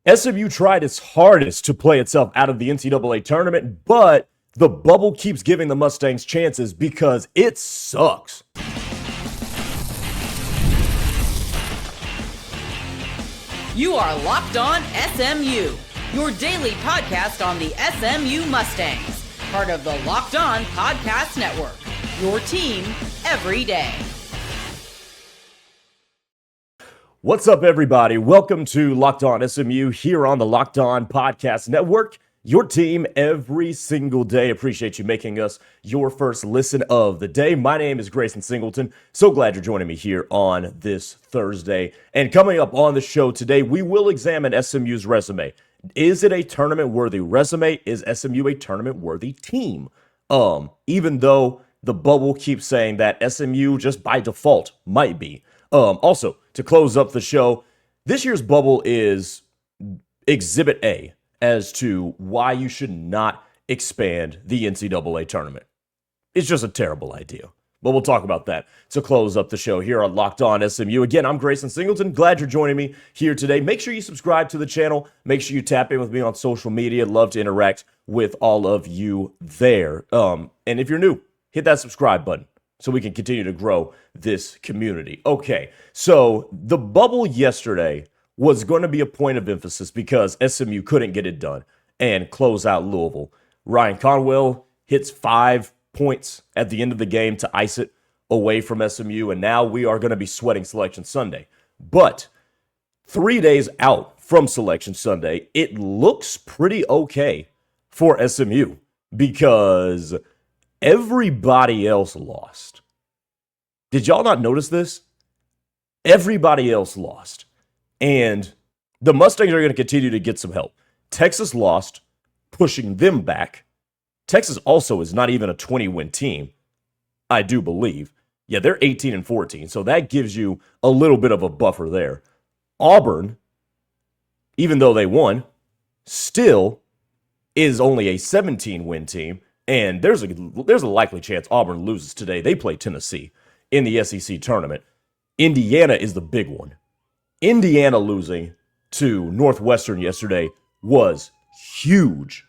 SMU tried its hardest to play itself out of the NCAA tournament, but the bubble keeps giving the Mustangs chances because it sucks. You are Locked On SMU, your daily podcast on the SMU Mustangs, part of the Locked On Podcast Network, your team every day. What's up, everybody? Welcome to Locked On SMU here on the Locked On Podcast Network, your team every single day. Appreciate you making us your first listen of the day. My name is Grayson Singleton. So glad you're joining me here on this Thursday. And coming up on the show today, we will examine SMU's resume. Is it a tournament-worthy resume? Is SMU a tournament-worthy team? Even though the bubble keeps saying that SMU just by default might be. Also, to close up the show, this year's bubble is Exhibit A as to why you should not expand the NCAA tournament. It's just a terrible idea. But we'll talk about that to close up the show here on Locked On SMU. Again, I'm Grayson Singleton. Glad you're joining me here today. Make sure you subscribe to the channel. Make sure you tap in with me on social media. Love to interact with all of you there. And if you're new, hit that subscribe button so we can continue to grow this community. Okay, so the bubble yesterday was going to be a point of emphasis because SMU couldn't get it done and close out Louisville. Ryan Conwell hits 5 points at the end of the game to ice it away from SMU, and now we are going to be sweating Selection Sunday. But 3 days out from Selection Sunday, it looks pretty okay for SMU because everybody else lost. Did y'all not notice this? Everybody else lost. And the Mustangs are going to continue to get some help. Texas lost, pushing them back. Texas also is not even a 20-win team, I do believe. Yeah, they're 18-14, so that gives you a little bit of a buffer there. Auburn, even though they won, still is only a 17-win team. And there's a likely chance Auburn loses today. They play Tennessee in the SEC tournament. Indiana is the big one. Indiana losing to Northwestern yesterday was huge.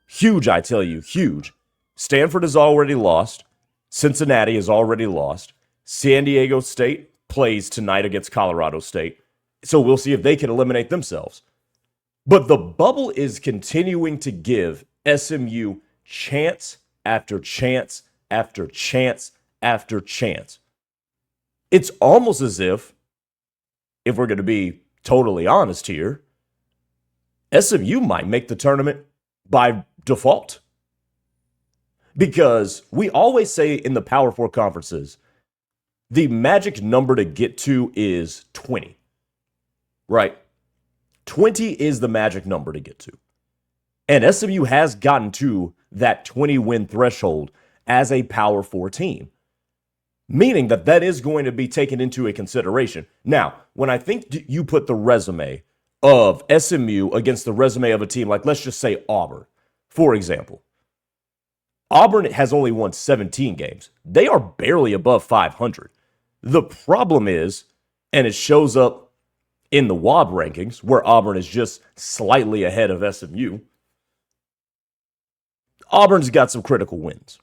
Huge, I tell you, huge. Stanford has already lost. Cincinnati has already lost. San Diego State plays tonight against Colorado State. So we'll see if they can eliminate themselves. But the bubble is continuing to give SMU chance after chance after chance after chance. It's almost as if we're going to be totally honest here, SMU might make the tournament by default. Because we always say in the Power Four conferences, the magic number to get to is 20. Right? 20 is the magic number to get to. And SMU has gotten to that 20-win threshold as a Power Four team, meaning that is going to be taken into a consideration. Now, when I think you put the resume of SMU against the resume of a team like, let's just say Auburn, for example. Auburn has only won 17 games. They are barely above 500. The problem is, and it shows up in the WAB rankings, where Auburn is just slightly ahead of SMU, Auburn's got some critical wins.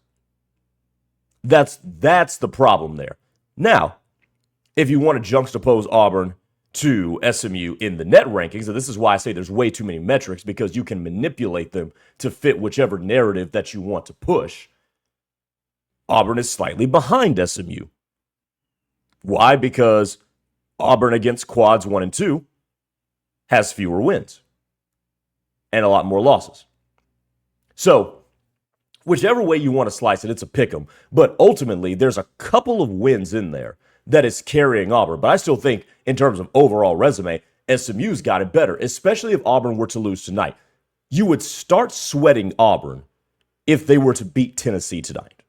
That's the problem there. Now, if you want to juxtapose Auburn to SMU in the net rankings, and this is why I say there's way too many metrics because you can manipulate them to fit whichever narrative that you want to push, Auburn is slightly behind SMU. Why? Because Auburn against quads 1 and 2 has fewer wins and a lot more losses. So, whichever way you want to slice it, it's a pick'em. But ultimately, there's a couple of wins in there that is carrying Auburn. But I still think, in terms of overall resume, SMU's got it better, especially if Auburn were to lose tonight. You would start sweating Auburn if they were to beat Tennessee tonight.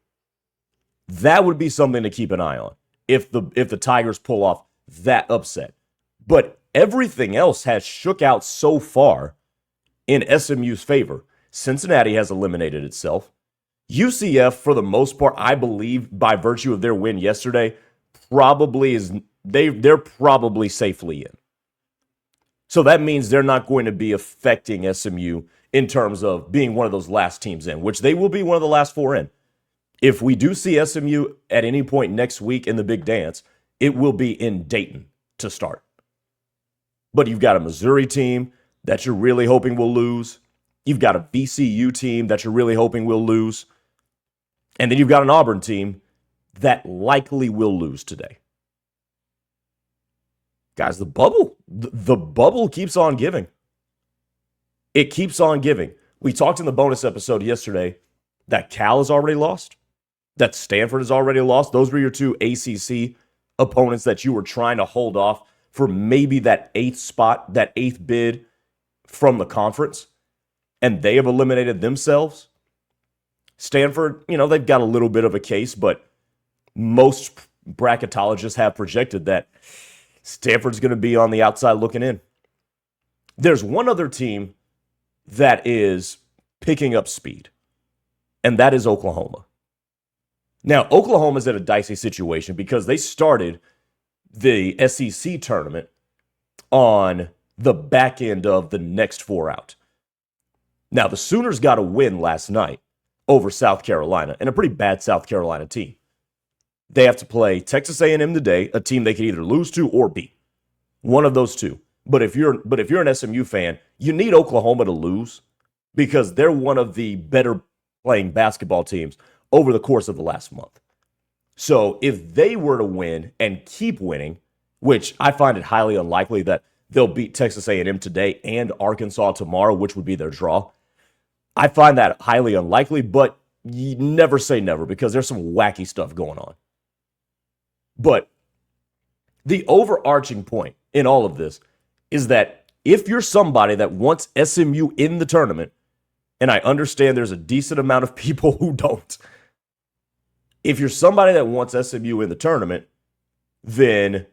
That would be something to keep an eye on if the Tigers pull off that upset. But everything else has shook out so far in SMU's favor. Cincinnati has eliminated itself. UCF, for the most part, I believe, by virtue of their win yesterday, they're probably safely in. So that means they're not going to be affecting SMU in terms of being one of those last teams in, which they will be one of the last 4 in. If we do see SMU at any point next week in the big dance, it will be in Dayton to start. But you've got a Missouri team that you're really hoping will lose. You've got a VCU team that you're really hoping will lose. And then you've got an Auburn team that likely will lose today. Guys, the bubble keeps on giving. It keeps on giving. We talked in the bonus episode yesterday that Cal has already lost, that Stanford has already lost. Those were your 2 ACC opponents that you were trying to hold off for maybe that 8th spot, that 8th bid from the conference, and they have eliminated themselves. Stanford, they've got a little bit of a case, but most bracketologists have projected that Stanford's going to be on the outside looking in. There's one other team that is picking up speed, and that is Oklahoma. Now, Oklahoma's in a dicey situation because they started the SEC tournament on the back end of the next 4 out. Now, the Sooners got a win last night over South Carolina, and a pretty bad South Carolina team. They have to play Texas A&M today, a team they could either lose to or beat. One of those two. But if you're an SMU fan, you need Oklahoma to lose because they're one of the better playing basketball teams over the course of the last month. So if they were to win and keep winning, which I find it highly unlikely that they'll beat Texas A&M today and Arkansas tomorrow, which would be their draw. I find that highly unlikely, but you never say never because there's some wacky stuff going on. But the overarching point in all of this is that if you're somebody that wants SMU in the tournament, and I understand there's a decent amount of people who don't, if you're somebody that wants SMU in the tournament, then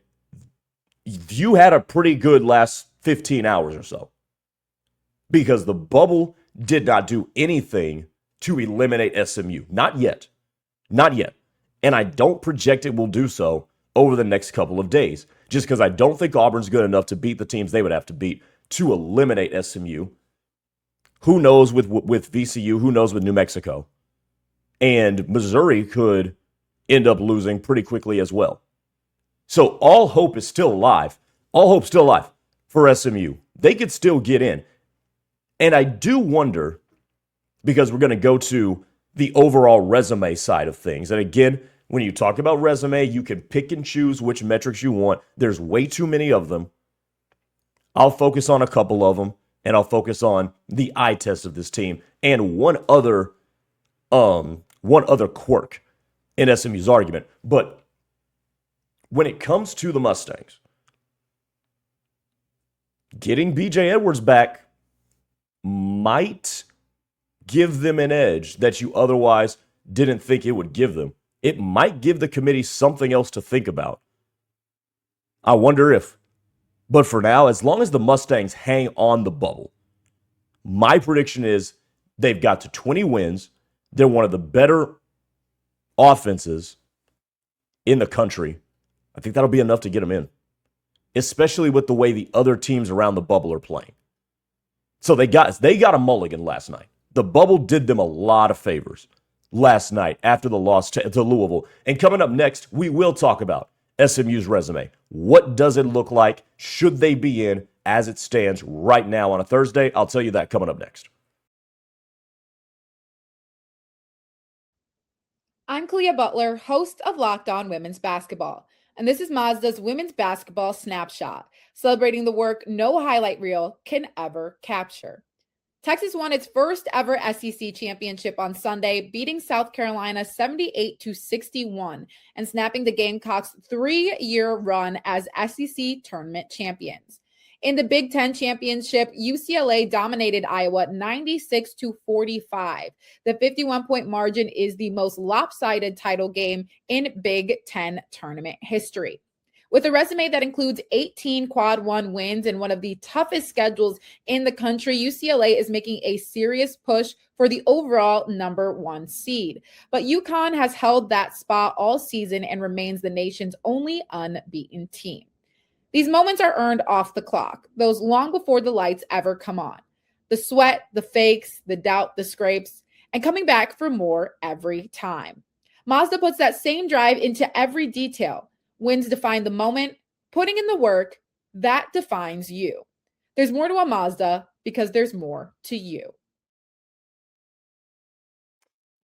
you had a pretty good last 15 hours or so. Because the bubble did not do anything to eliminate SMU. Not yet. Not yet. And I don't project it will do so over the next couple of days. Just because I don't think Auburn's good enough to beat the teams they would have to beat to eliminate SMU. Who knows with VCU? Who knows with New Mexico? And Missouri could end up losing pretty quickly as well. So all hope is still alive. All hope's still alive for SMU. They could still get in. And I do wonder, because we're going to go to the overall resume side of things. And again, when you talk about resume, you can pick and choose which metrics you want. There's way too many of them. I'll focus on a couple of them, and I'll focus on the eye test of this team and one other quirk in SMU's argument. But when it comes to the Mustangs, getting BJ Edwards back might give them an edge that you otherwise didn't think it would give them. It might give the committee something else to think about. I wonder if. But for now, as long as the Mustangs hang on the bubble, my prediction is they've got to 20 wins. They're one of the better offenses in the country. I think that'll be enough to get them in, especially with the way the other teams around the bubble are playing. So they got a mulligan last night. The bubble did them a lot of favors last night after the loss to Louisville. And coming up next, we will talk about SMU's resume. What does it look like? Should they be in as it stands right now on a Thursday? I'll tell you that coming up next. I'm Kalia Butler, host of Locked On Women's Basketball, and this is Mazda's Women's Basketball Snapshot, celebrating the work no highlight reel can ever capture. Texas won its first ever SEC championship on Sunday, beating South Carolina 78-61 and snapping the Gamecocks' 3-year run as SEC tournament champions. In the Big Ten championship, UCLA dominated Iowa 96-45. The 51-point margin is the most lopsided title game in Big Ten tournament history. With a resume that includes 18 Quad 1 wins and one of the toughest schedules in the country, UCLA is making a serious push for the overall #1 seed. But UConn has held that spot all season and remains the nation's only unbeaten team. These moments are earned off the clock, those long before the lights ever come on. The sweat, the fakes, the doubt, the scrapes, and coming back for more every time. Mazda puts that same drive into every detail. Wins define the moment, putting in the work, that defines you. There's more to a Mazda because there's more to you.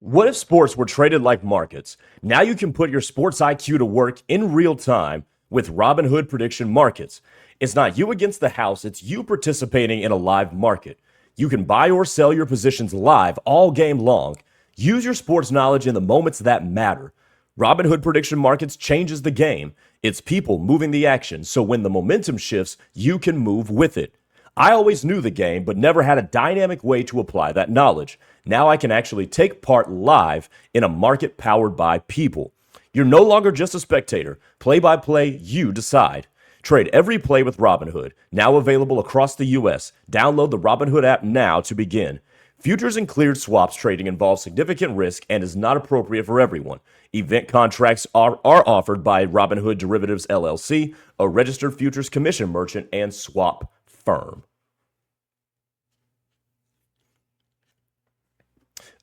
What if sports were traded like markets? Now you can put your sports IQ to work in real time with Robinhood Prediction Markets. It's not you against the house, it's you participating in a live market. You can buy or sell your positions live all game long. Use your sports knowledge in the moments that matter. Robinhood Prediction Markets changes the game. It's people moving the action, so when the momentum shifts, you can move with it. I always knew the game, but never had a dynamic way to apply that knowledge. Now I can actually take part live in a market powered by people. You're no longer just a spectator. Play by play, you decide. Trade every play with Robinhood, now available across the U.S. Download the Robinhood app now to begin. Futures and cleared swaps trading involves significant risk and is not appropriate for everyone. Event contracts are offered by Robinhood Derivatives LLC, a registered futures commission merchant and swap firm.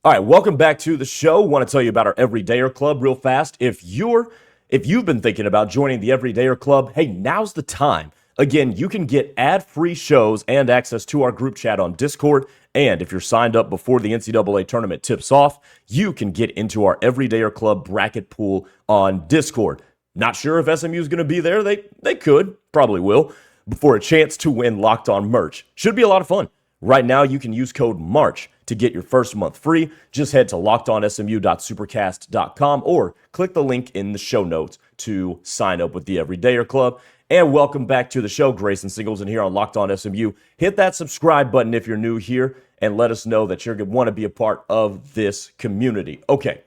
All right, welcome back to the show. Want to tell you about our Everydayer Club real fast. If you've been thinking about joining the Everydayer Club, hey, now's the time. Again, you can get ad-free shows and access to our group chat on Discord. And if you're signed up before the NCAA tournament tips off, you can get into our Everydayer Club bracket pool on Discord. Not sure if SMU is going to be there. They could, probably will, for a chance to win Locked On merch. Should be a lot of fun. Right now, you can use code MARCH to get your first month free. Just head to lockedonsmu.supercast.com or click the link in the show notes to sign up with the Everydayer Club. And welcome back to the show. Grayson Singleton here on Locked On SMU. Hit that subscribe button if you're new here and let us know that you're going to want to be a part of this community. Okay,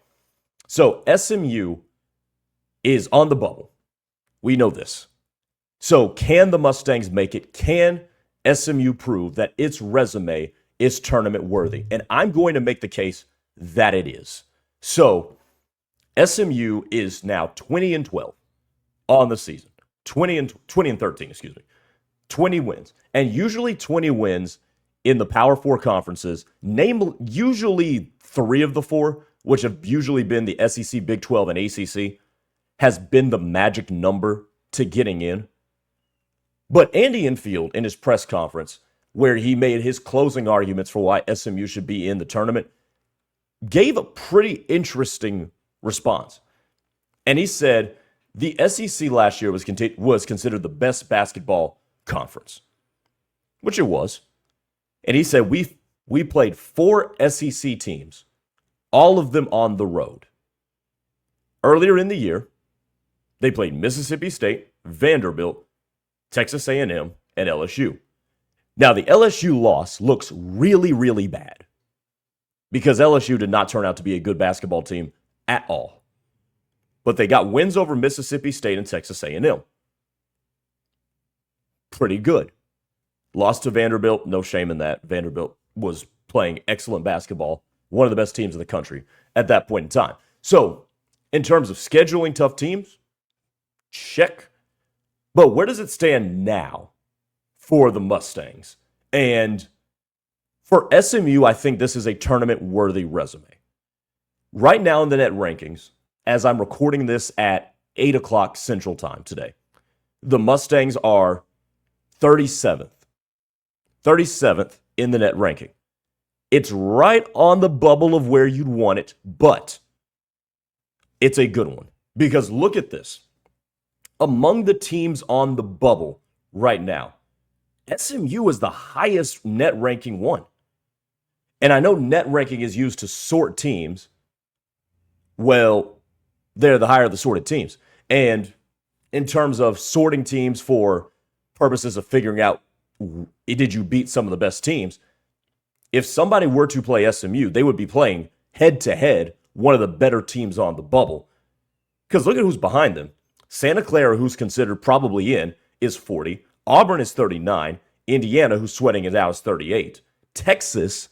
so SMU is on the bubble. We know this. So can the Mustangs make it? Can SMU prove that its resume is tournament worthy? And I'm going to make the case that it is. So SMU is now 20-12 on the season. 20-13, excuse me. 20 wins. And usually 20 wins in the Power Four conferences, usually 3 of the 4, which have usually been the SEC, Big 12, and ACC, has been the magic number to getting in. But Andy Enfield, in his press conference, where he made his closing arguments for why SMU should be in the tournament, gave a pretty interesting response. And he said the SEC last year was considered the best basketball conference, which it was. And he said we played 4 SEC teams, all of them on the road. Earlier in the year, they played Mississippi State, Vanderbilt, Texas A&M, and LSU. Now, the LSU loss looks really, really bad because LSU did not turn out to be a good basketball team at all. But they got wins over Mississippi State and Texas A&M. Pretty good. Lost to Vanderbilt, no shame in that. Vanderbilt was playing excellent basketball, one of the best teams in the country at that point in time. So, in terms of scheduling tough teams, check. But where does it stand now for the Mustangs? And for SMU, I think this is a tournament-worthy resume. Right now in the net rankings, as I'm recording this at 8 o'clock Central Time today, the Mustangs are 37th. 37th in the net ranking. It's right on the bubble of where you'd want it, but it's a good one. Because look at this. Among the teams on the bubble right now, SMU is the highest net ranking one. And I know net ranking is used to sort teams. Well, they're the higher the sorted teams. And in terms of sorting teams for purposes of figuring out, did you beat some of the best teams? If somebody were to play SMU, they would be playing head-to-head one of the better teams on the bubble. Because look at who's behind them. Santa Clara, who's considered probably in, is 40. Auburn is 39. Indiana, who's sweating it out, is 38. Texas,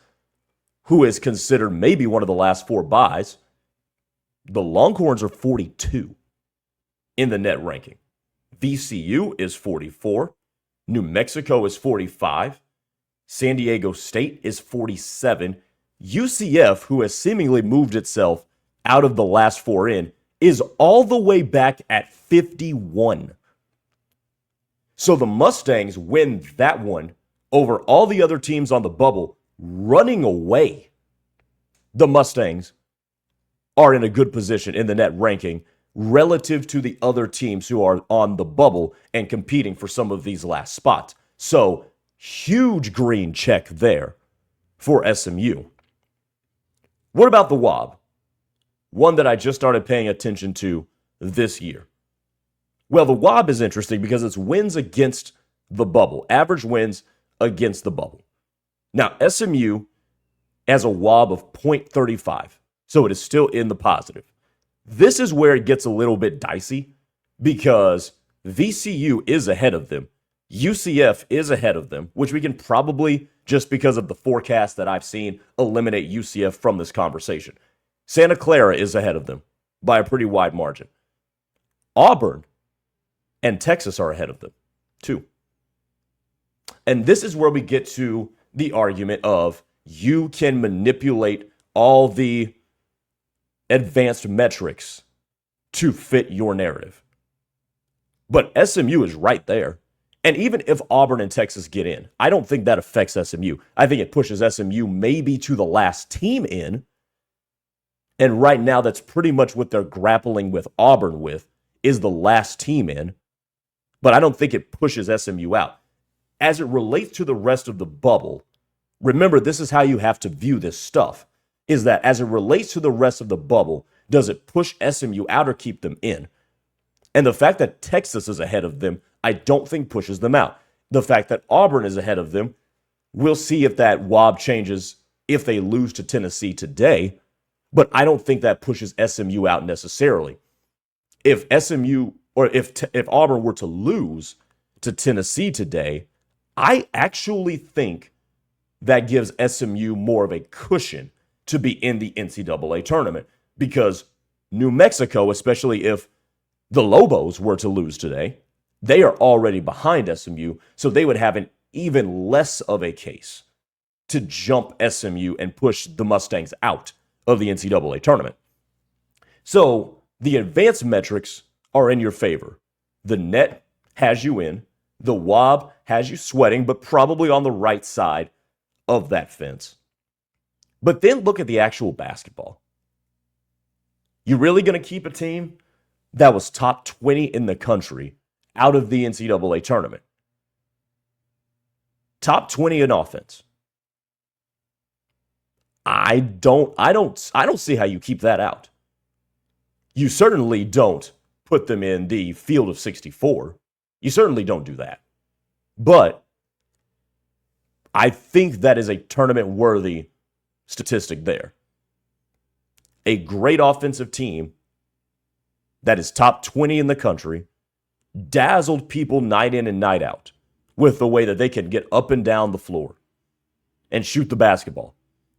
who is considered maybe one of the last 4 buys, the Longhorns are 42 in the net ranking. VCU is 44. New Mexico is 45. San Diego State is 47. UCF, who has seemingly moved itself out of the last four in, is all the way back at 51. So the Mustangs win that one over all the other teams on the bubble, running away. The Mustangs are in a good position in the net ranking relative to the other teams who are on the bubble and competing for some of these last spots. So, huge green check there for SMU. What about the WAB? One that I just started paying attention to this year. Well, the WAB is interesting because it's wins against the bubble, average wins against the bubble. Now, SMU has a WAB of .35, so it is still in the positive. This is where it gets a little bit dicey because VCU is ahead of them. UCF is ahead of them, which we can probably, just because of the forecast that I've seen, eliminate UCF from this conversation. Santa Clara is ahead of them by a pretty wide margin. Auburn and Texas are ahead of them, too. And this is where we get to the argument of you can manipulate all the advanced metrics to fit your narrative. But SMU is right there. And even if Auburn and Texas get in, I don't think that affects SMU. I think it pushes SMU maybe to the last team in. And right now, that's pretty much what they're grappling with Auburn with, is the last team in. But I don't think it pushes SMU out. As it relates to the rest of the bubble, remember, this is how you have to view this stuff, is that as it relates to the rest of the bubble, does it push SMU out or keep them in? And the fact that Texas is ahead of them, I don't think pushes them out. The fact that Auburn is ahead of them, we'll see if that WAB changes if they lose to Tennessee today, but I don't think that pushes SMU out necessarily. If SMU or if Auburn were to lose to Tennessee today, I actually think that gives SMU more of a cushion to be in the NCAA tournament because New Mexico, especially if the Lobos were to lose today, they are already behind SMU, so they would have an even less of a case to jump SMU and push the Mustangs out of the NCAA tournament. So the advanced metrics are in your favor. The net has you in. The WAB has you sweating, but probably on the right side of that fence. But then look at the actual basketball. You really going to keep a team that was top 20 in the country out of the NCAA tournament? Top 20 in offense. I don't see how you keep that out. You certainly don't put them in the field of 64. You certainly don't do that. But I think that is a tournament-worthy statistic there. A great offensive team that is top 20 in the country dazzled people night in and night out with the way that they can get up and down the floor and shoot the basketball.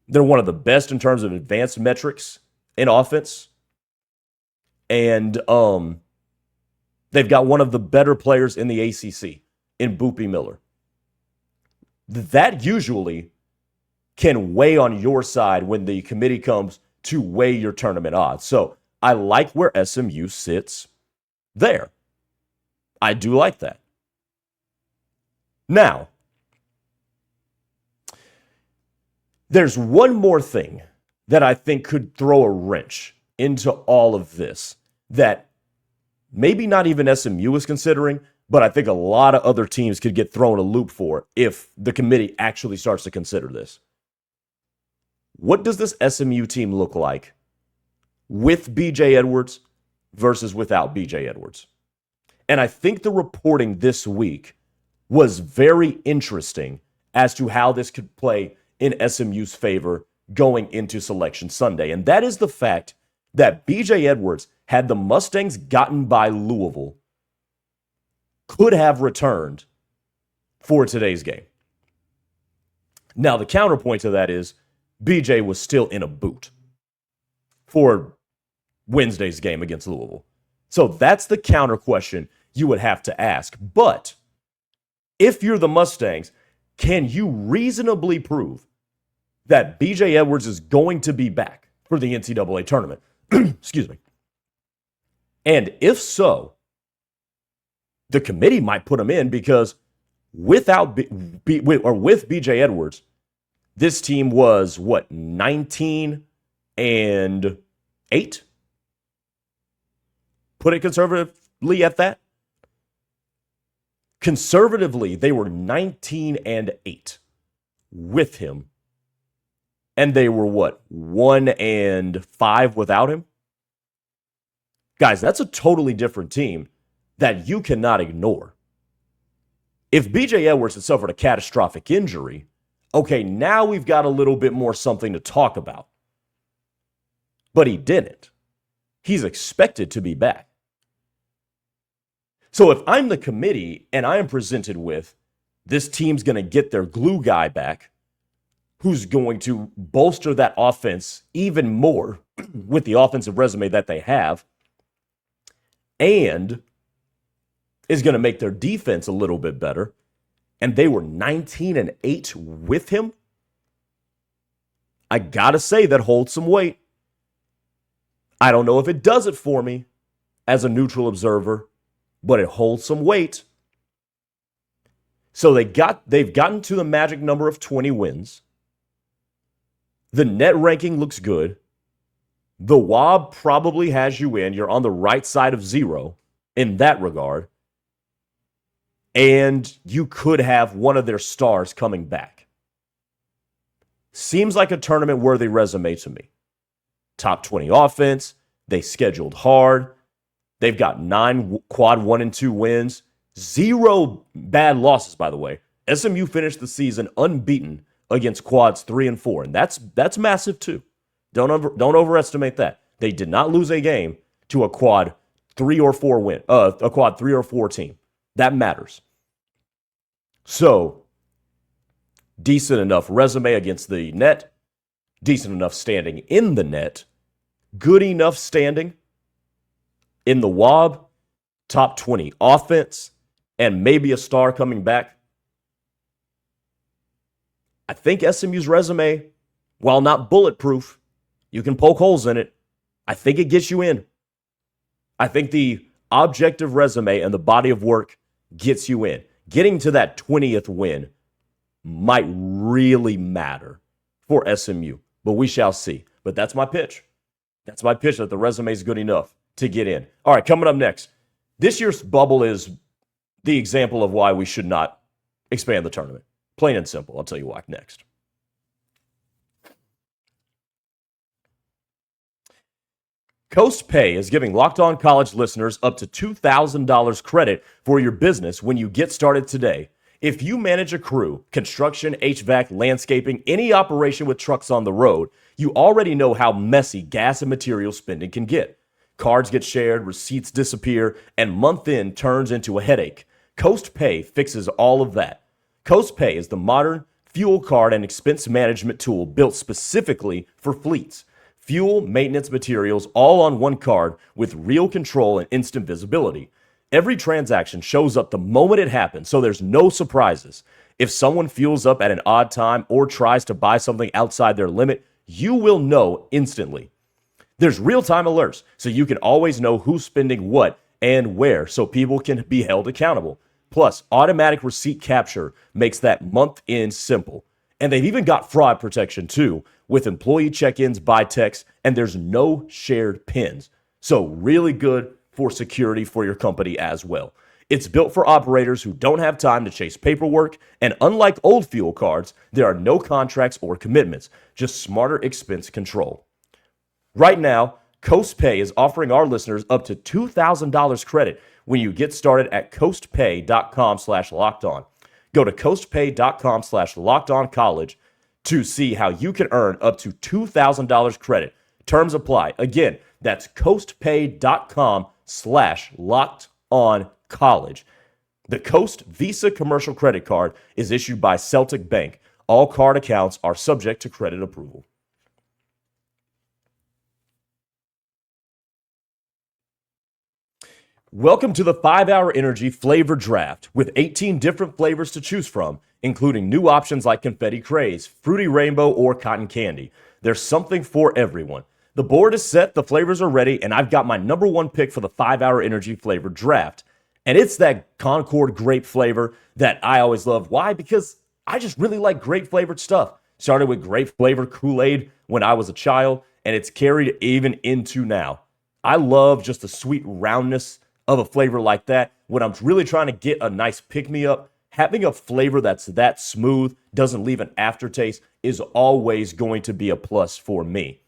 They're one of the best in terms of advanced metrics in offense. And they've got one of the better players in the ACC in Boopie Miller. That usually can weigh on your side when the committee comes to weigh your tournament odds. So I like where SMU sits there. I do like that. Now, there's one more thing that I think could throw a wrench into all of this that maybe not even SMU is considering, but I think a lot of other teams could get thrown a loop for if the committee actually starts to consider this. What does this SMU team look like with BJ Edwards versus without BJ Edwards? And I think the reporting this week was very interesting as to how this could play in SMU's favor going into Selection Sunday. And that is the fact that BJ Edwards, had the Mustangs gotten by Louisville, could have returned for today's game. Now, the counterpoint to that is BJ was still in a boot for Wednesday's game against Louisville. So that's the counter question. you would have to ask. But if you're the Mustangs, can you reasonably prove that BJ Edwards is going to be back for the NCAA tournament? Excuse me. And if so, the committee might put him in because with BJ Edwards, this team was 19-8? Put it conservatively at that. Conservatively, they were 19-8 with him. And they were 1-5 without him? Guys, that's a totally different team that you cannot ignore. If BJ Edwards had suffered a catastrophic injury, okay, now we've got a little bit more something to talk about. But he didn't. He's expected to be back. So if I'm the committee and I am presented with this team's going to get their glue guy back, who's going to bolster that offense even more with the offensive resume that they have, and is going to make their defense a little bit better, and they were 19-8 with him, I got to say that holds some weight. I don't know if it does it for me as a neutral observer, but it holds some weight. So they've gotten to the magic number of 20 wins. The net ranking looks good. The WAB probably has you in. You're on the right side of 0 in that regard. And you could have one of their stars coming back. Seems like a tournament-worthy resume to me. Top 20 offense. They scheduled hard. They've got 9 quad 1 and 2 wins. 0 bad losses, by the way. SMU finished the season unbeaten against quads 3 and 4, and that's massive too. Don't overestimate that. They did not lose a game to a quad 3 or 4 team. That matters. So, decent enough resume against the net, decent enough standing in the net, good enough standing in the WAB, top 20 offense, and maybe a star coming back. I think SMU's resume, while not bulletproof, you can poke holes in it. I think it gets you in. I think the objective resume and the body of work gets you in. Getting to that 20th win might really matter for SMU, but we shall see. But that's my pitch. That's my pitch that the resume is good enough to get in. All right, coming up next. This year's bubble is the example of why we should not expand the tournament. Plain and simple. I'll tell you why next. Coast Pay is giving Locked On College listeners up to $2,000 credit for your business when you get started today. If you manage a crew, construction, HVAC, landscaping, any operation with trucks on the road, you already know how messy gas and material spending can get. Cards get shared, receipts disappear, and month end turns into a headache. Coast Pay fixes all of that. Coast Pay is the modern fuel card and expense management tool built specifically for fleets. Fuel, maintenance, materials, all on one card with real control and instant visibility. Every transaction shows up the moment it happens, so there's no surprises. If someone fuels up at an odd time or tries to buy something outside their limit, you will know instantly. There's real-time alerts, so you can always know who's spending what and where, so people can be held accountable. Plus, automatic receipt capture makes that month end simple. And they've even got fraud protection too, with employee check-ins by text, and there's no shared pins. So really good for security for your company as well. It's built for operators who don't have time to chase paperwork, and unlike old fuel cards, there are no contracts or commitments, just smarter expense control. Right now, Coast Pay is offering our listeners up to $2,000 credit when you get started at coastpay.com/lockedon. Go to coastpay.com/lockedoncollege to see how you can earn up to $2,000 credit. Terms apply. Again, that's coastpay.com/lockedoncollege. The Coast Visa Commercial Credit Card is issued by Celtic Bank. All card accounts are subject to credit approval. Welcome to the 5-Hour Energy Flavor Draft with 18 different flavors to choose from, including new options like Confetti Craze, Fruity Rainbow, or Cotton Candy. There's something for everyone. The board is set, the flavors are ready, and I've got my number one pick for the 5-Hour Energy Flavor Draft. And it's that Concord grape flavor that I always love. Why? Because I just really like grape flavored stuff. Started with grape flavored Kool-Aid when I was a child, and it's carried even into now. I love just the sweet roundness of a flavor like that. When I'm really trying to get a nice pick-me-up, having a flavor that's that smooth, doesn't leave an aftertaste, is always going to be a plus for me.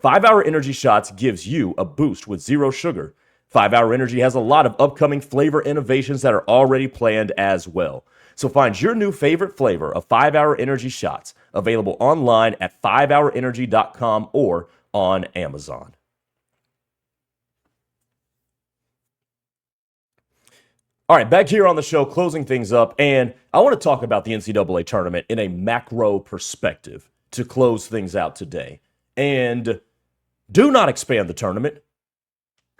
5-Hour Energy Shots gives you a boost with zero sugar. 5-Hour Energy has a lot of upcoming flavor innovations that are already planned as well. So find your new favorite flavor of 5-Hour Energy Shots, available online at 5hourenergy.com or on Amazon. All right, back here on the show, closing things up, and I want to talk about the NCAA tournament in a macro perspective to close things out today. And do not expand the tournament.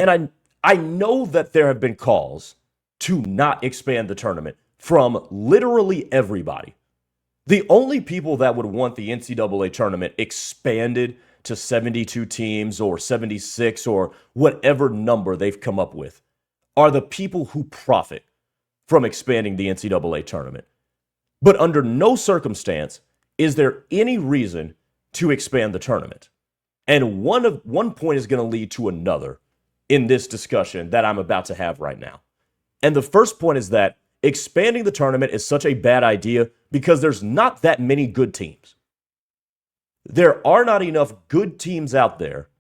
And I know that there have been calls to not expand the tournament from literally everybody. The only people that would want the NCAA tournament expanded to 72 teams or 76 or whatever number they've come up with are the people who profit from expanding the NCAA tournament. But under no circumstance is there any reason to expand the tournament. And one point is going to lead to another in this discussion that I'm about to have right now. And the first point is that expanding the tournament is such a bad idea because there's not that many good teams. There are not enough good teams out there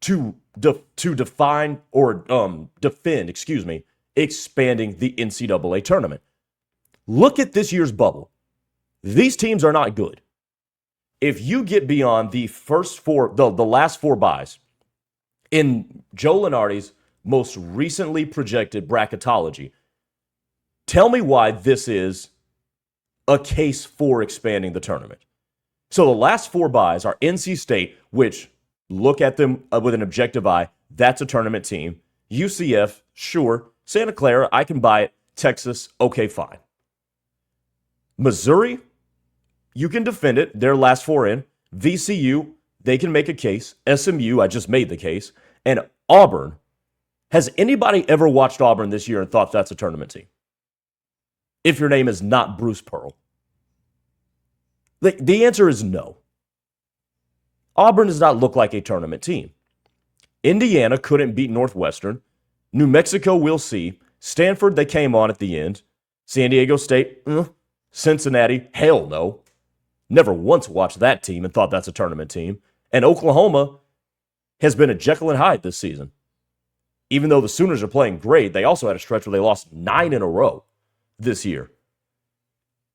to defend expanding the NCAA tournament. Look at this year's bubble. These teams are not good. If you get beyond the last four buys in Joe Lunardi's most recently projected bracketology, tell me why this is a case for expanding the tournament. So the last four buys are NC State, which look at them with an objective eye. That's a tournament team. UCF, sure. Santa Clara, I can buy it. Texas, okay, fine. Missouri, you can defend it. Their last four in. VCU, they can make a case. SMU, I just made the case. And Auburn, has anybody ever watched Auburn this year and thought that's a tournament team? If your name is not Bruce Pearl. The answer is no. Auburn does not look like a tournament team. Indiana couldn't beat Northwestern. New Mexico, we'll see. Stanford, they came on at the end. San Diego State, Cincinnati, hell no. Never once watched that team and thought that's a tournament team. And Oklahoma has been a Jekyll and Hyde this season. Even though the Sooners are playing great, they also had a stretch where they lost 9 in a row this year.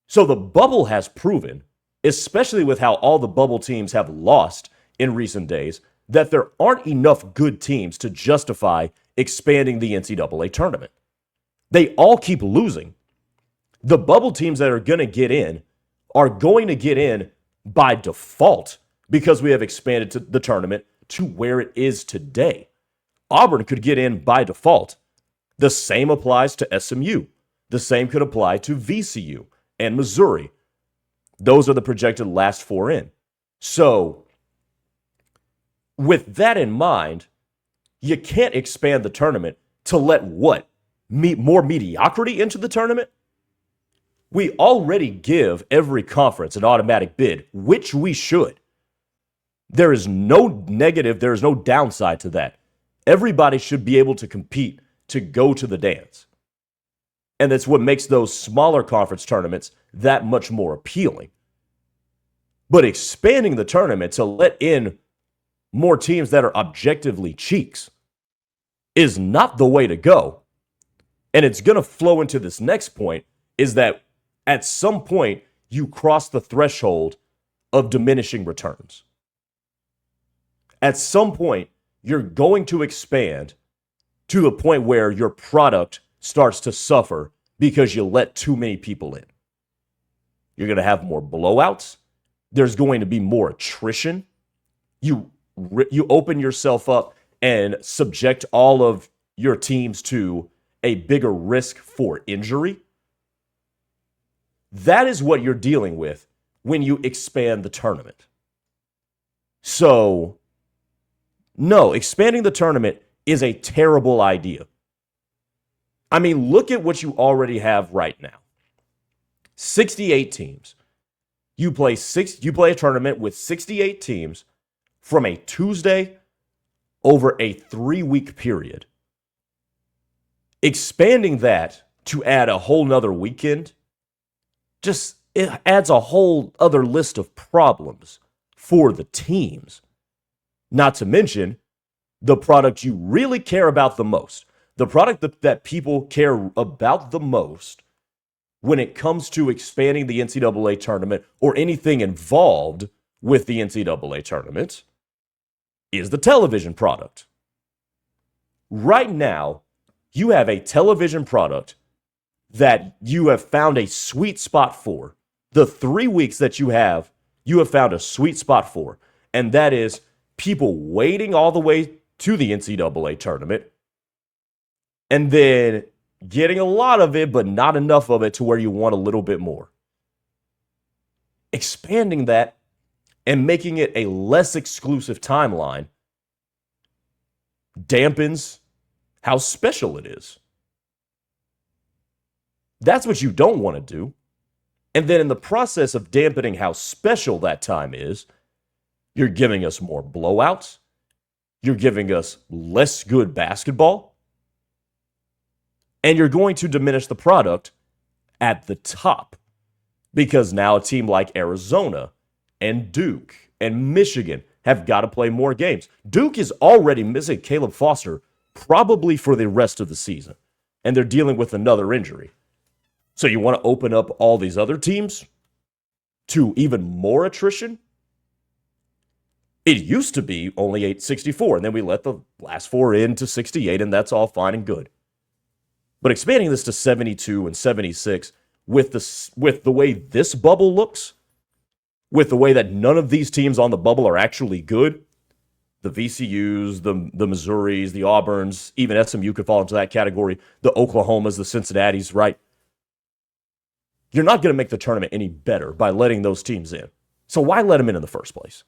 So the bubble has proven, especially with how all the bubble teams have lost in recent days, that there aren't enough good teams to justify expanding the NCAA tournament. They all keep losing. The bubble teams that are going to get in are going to get in by default because we have expanded the tournament to where it is today. Auburn could get in by default. The same applies to SMU. The same could apply to VCU and Missouri. Those are the projected last four in. So, with that in mind, you can't expand the tournament to let what? More mediocrity into the tournament? We already give every conference an automatic bid, which we should. There is no negative, there is no downside to that. Everybody should be able to compete to go to the dance. And that's what makes those smaller conference tournaments that much more appealing. But expanding the tournament to let in more teams that are objectively cheeks is not the way to go. And it's going to flow into this next point, is that at some point you cross the threshold of diminishing returns. At some point, you're going to expand to the point where your product starts to suffer because you let too many people in. You're going to have more blowouts. There's going to be more attrition. You open yourself up and subject all of your teams to a bigger risk for injury. That is what you're dealing with when you expand the tournament. So, no, expanding the tournament is a terrible idea. I mean, look at what you already have right now. 68 teams. You play a tournament with 68 teams from a Tuesday over a 3-week period. Expanding that to add a whole nother weekend, it adds a whole other list of problems for the teams. Not to mention the product you really care about the most, the product that people care about the most when it comes to expanding the NCAA tournament or anything involved with the NCAA tournament is the television product. Right now, you have a television product that you have found a sweet spot for. The 3 weeks that you have found a sweet spot for, and that is people waiting all the way to the NCAA tournament and then getting a lot of it, but not enough of it to where you want a little bit more. Expanding that and making it a less exclusive timeline dampens how special it is. That's what you don't want to do. And then in the process of dampening how special that time is, you're giving us more blowouts. You're giving us less good basketball. And you're going to diminish the product at the top. Because now a team like Arizona and Duke and Michigan have got to play more games. Duke is already missing Caleb Foster probably for the rest of the season. And they're dealing with another injury. So you want to open up all these other teams to even more attrition? It used to be only 864, and then we let the last 4 in to 68, and that's all fine and good. But expanding this to 72 and 76 with the way this bubble looks, with the way that none of these teams on the bubble are actually good, the VCUs, the Missouris, the Auburns, even SMU could fall into that category, the Oklahomas, the Cincinnatis, right? You're not going to make the tournament any better by letting those teams in. So why let them in the first place?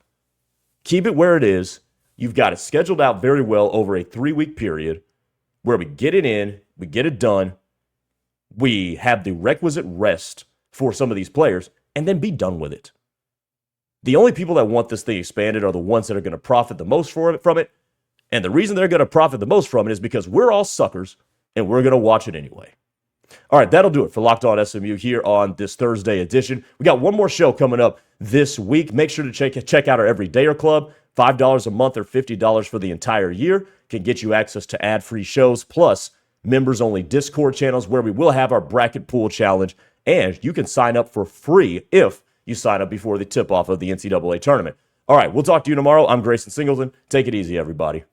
Keep it where it is. You've got it scheduled out very well over a 3-week period where we get it in, we get it done, we have the requisite rest for some of these players, and then be done with it. The only people that want this thing expanded are the ones that are going to profit the most from it. And the reason they're going to profit the most from it is because we're all suckers and we're going to watch it anyway. All right, that'll do it for Locked On SMU here on this Thursday edition. We got one more show coming up this week. Make sure to check out our Everydayer Club. $5 a month or $50 for the entire year can get you access to ad-free shows, plus members-only Discord channels where we will have our bracket pool challenge, and you can sign up for free if you sign up before the tip-off of the NCAA tournament. All right, we'll talk to you tomorrow. I'm Grayson Singleton. Take it easy, everybody.